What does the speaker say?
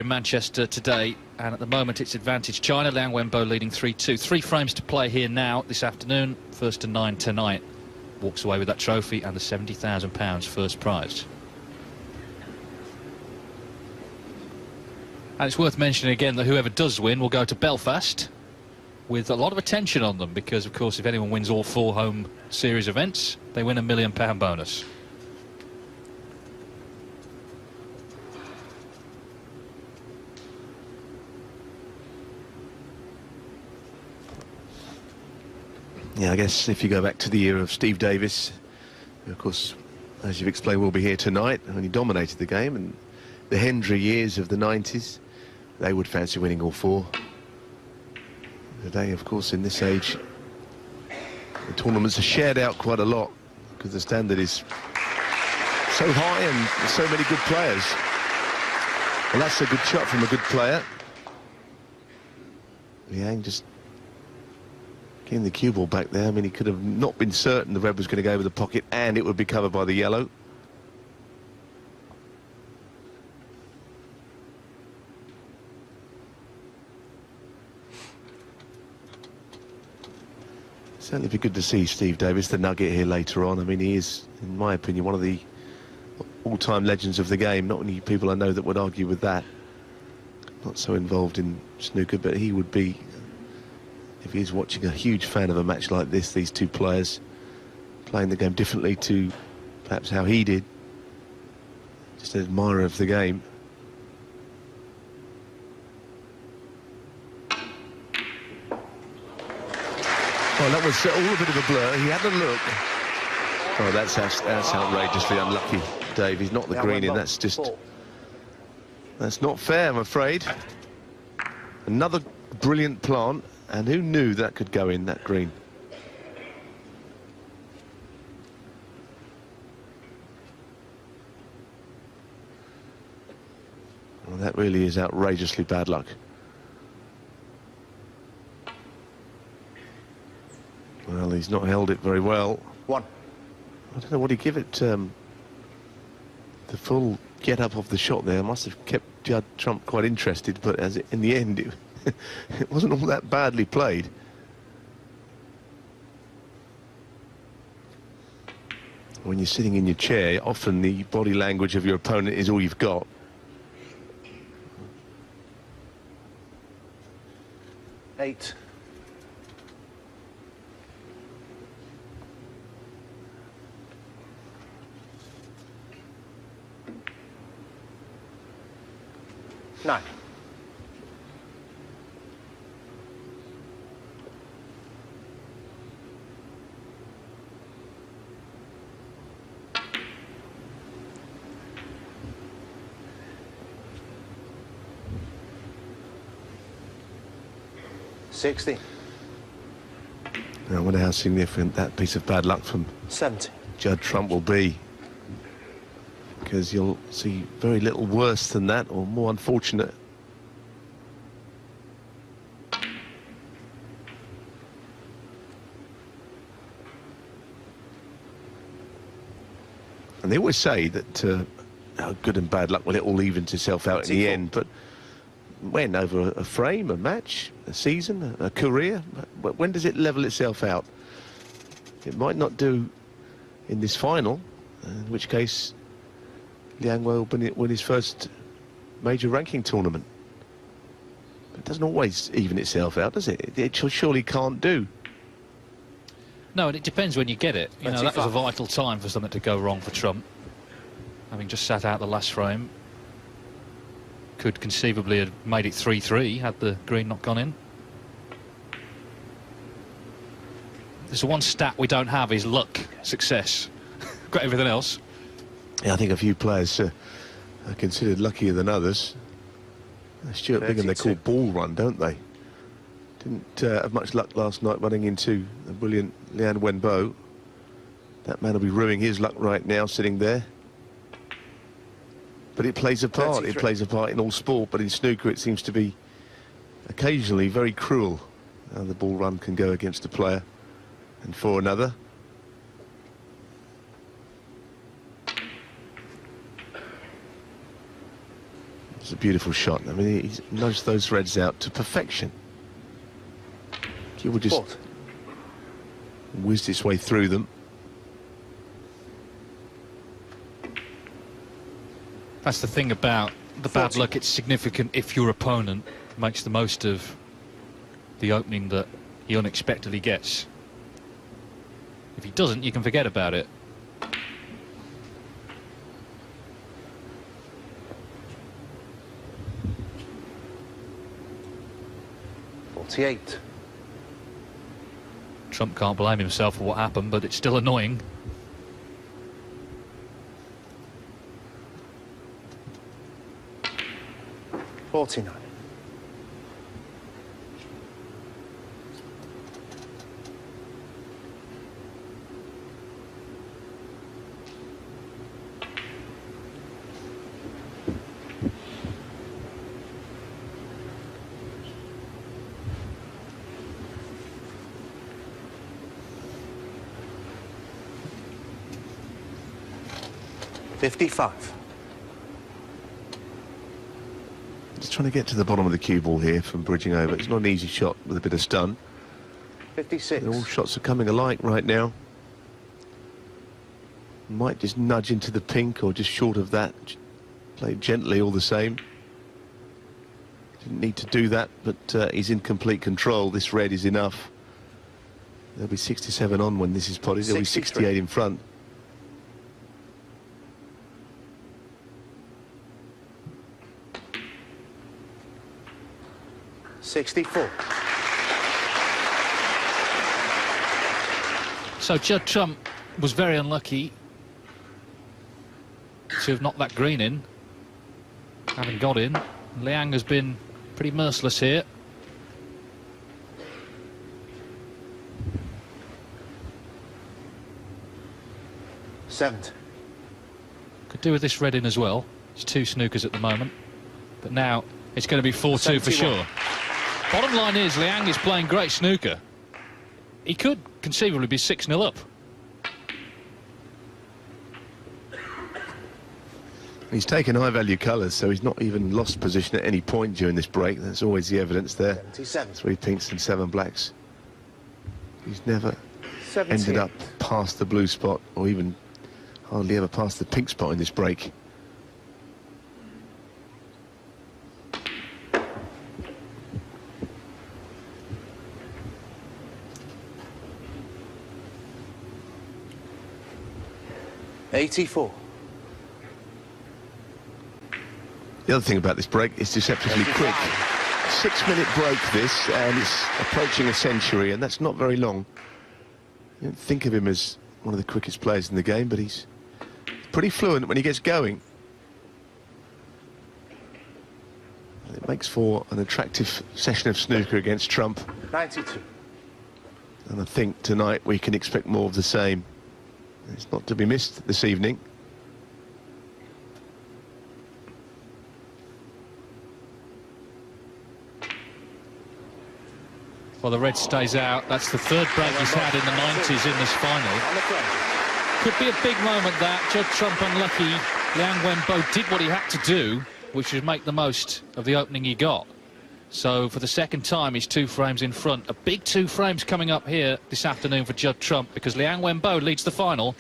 in Manchester today, and at the moment it's advantage China. Liang Wenbo leading 3-2. 3 frames to play here now this afternoon. First to 9 tonight. Walks away with that trophy and the £70,000 first prize. And it's worth mentioning again that whoever does win will go to Belfast with a lot of attention on them, because of course if anyone wins all 4 home series events, they win £1 million bonus. Yeah, I guess if you go back to the era of Steve Davis, who of course, as you've explained, will be here tonight, and he dominated the game, and the Hendry years of the 90s, they would fancy winning all 4. Today, of course, in this age, the tournaments are shared out quite a lot because the standard is so high and there's so many good players. Well, that's a good shot from a good player. Liang just getting the cue ball back there. I mean, he could have not been certain the red was going to go over the pocket and it would be covered by the yellow. Certainly be good to see Steve Davis, the nugget, here later on. I mean, he is, in my opinion, one of the all-time legends of the game. Not many people I know that would argue with that. Not so involved in snooker, but he would be, if he is watching, a huge fan of a match like this. These two players playing the game differently to perhaps how he did. Just an admirer of the game. Well, that was all a bit of a blur. He had a look. Oh, that's outrageously unlucky, Dave. He's not the green in. That's just... That's not fair, I'm afraid. Another brilliant plant, and who knew that could go in, that green? Well, that really is outrageously bad luck. Well, he's not held it very well. I don't know what he give it. The full get up of the shot there must have kept Judd Trump quite interested, but in the end, it wasn't all that badly played. When you're sitting in your chair, often the body language of your opponent is all you've got. Eight. Nine. $60. I wonder how significant that piece of bad luck from 70. Judd Trump will be, because you'll see very little worse than that, or more unfortunate. And they always say that good and bad luck, well, it all evens itself out in the end, but when? Over a frame, a match, a season, a career? When does it level itself out? It might not do in this final, in which case Liang will win his first major ranking tournament. But it doesn't always even itself out, does it? It surely can't do. No, and it depends when you get it. You know, that was a vital time for something to go wrong for Trump. Having just sat out the last frame, could conceivably have made it 3-3 had the green not gone in. There's the one stat we don't have is luck, success. Got everything else. Yeah, I think a few players are considered luckier than others. Stuart Bingham they call ball run, don't they? Didn't have much luck last night running into the brilliant Liang Wenbo. That man will be ruining his luck right now, sitting there. But it plays a part. 33. It plays a part in all sport, but in snooker it seems to be occasionally very cruel how the ball run can go against a player and for another. It's a beautiful shot. I mean, he's nudged those reds out to perfection. He will just whizzed its way through them. That's the thing about the bad luck. It's significant if your opponent makes the most of the opening that he unexpectedly gets. If he doesn't, you can forget about it. Trump can't blame himself for what happened, but it's still annoying. $49. $55. Just trying to get to the bottom of the cue ball here from bridging over. It's not an easy shot with a bit of stun. 56. All shots are coming alike right now. Might just nudge into the pink or just short of that. Play gently all the same. Didn't need to do that, but he's in complete control. This red is enough. There'll be 67 on when this is potted. There'll be 68 in front. $64. So Judd Trump was very unlucky to have knocked that green in. Having got in, Liang has been pretty merciless here. $70. Could do with this red in as well. It's 2 snookers at the moment, but now it's going to be 4-2 for sure. Bottom line is, Liang is playing great snooker. He could conceivably be 6-0 up. He's taken high-value colours, so he's not even lost position at any point during this break. That's always the evidence there. 77. 3 pinks and 7 blacks. He's never 78. ended up past the blue spot, or even hardly ever past the pink spot in this break. $84. The other thing about this break is deceptively quick. 6-minute break this, and it's approaching a century, and that's not very long. You don't think of him as one of the quickest players in the game, but he's pretty fluent when he gets going. And it makes for an attractive session of snooker against Trump. 92. And I think tonight we can expect more of the same. It's not to be missed this evening. Well, the red stays out. That's the 3rd break he's had in the 90s in this final. Could be a big moment, that. Judd Trump unlucky. Liang Wenbo did what he had to do, which was make the most of the opening he got. So for the 2nd time, he's 2 frames in front. A big 2 frames coming up here this afternoon for Judd Trump, because Liang Wenbo leads the final